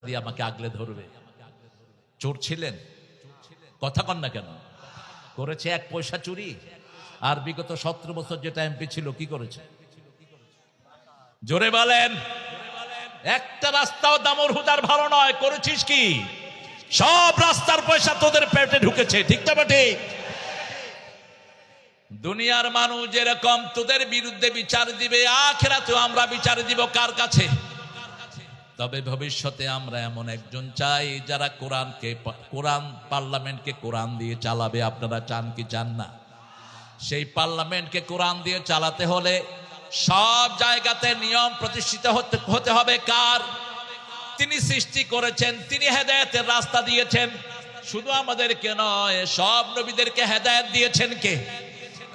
দিয়ে আমাকে আগলে ধরবে। চোর ছিলেন, কথা কন না কেন? করেছে 1 পয়সা চুরি। আর বিগত 17 বছর যেটা এমপি ছিল কি করেছে? জোরে বলেন। একটা রাস্তাও দামুড়হুদার ভালো নয়, করেছিস কি? সব রাস্তার পয়সা তোদের পেটে ঢুকেছে, ঠিক না ঠিক? দুনিয়ার মানুষ যেরকম তোদের বিরুদ্ধে বিচার দিবে, আখিরাতেও আমরা বিচার দিব কার কাছে? তবে ভবিষ্যতে আমরা এমন একজন চাই যারা কোরআন পার্লামেন্টকে কোরআন দিয়ে চালাবে। আপনারা চান কি চান না? সেই পার্লামেন্টকে কোরআন দিয়ে চালাতে হলে সব জায়গাতে নিয়ম প্রতিষ্ঠিত হতে হবে কার? তিনি সৃষ্টি করেছেন, তিনি হেদায়েতের রাস্তা দিয়েছেন। শুধু আমাদেরকে নয়, সব নবীদেরকে হেদায়েত দিয়েছেন কে?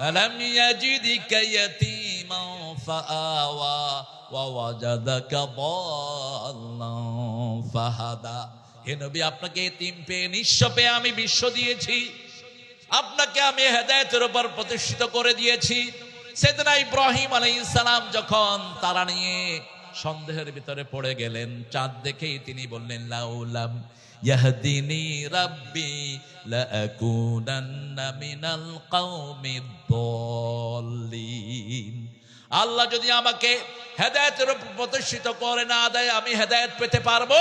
আলাম ইয়াজিদিকা ইয়াতীমান ফাআওয়া ওয়া ওয়াজাদাকা দাল্লান ফাহাদা। হে নবী, আপনাকে এতিম পেয়ে, নিঃস্ব পেয়ে আমি বিশ্ব দিয়েছি। আপনাকে আমি হেদায়েতের উপর প্রতিষ্ঠিত করে দিয়েছি। সেদিনা ইব্রাহিম আলাইহিস সালাম যখন তারা নিয়ে সন্দেহের ভিতরে পড়ে গেলেন, চাঁদ দেখেই তিনি বললেন, লাউলাম ইয়াহদিনি রাব্বি লাআকুনান্না মিনাল কওমিদ দাল্লিন। আল্লাহ যদি আমাকে হেদায়েতের উপর প্রতিষ্ঠিত করে না দেয়, আমি হেদায়েত পেতে পারবো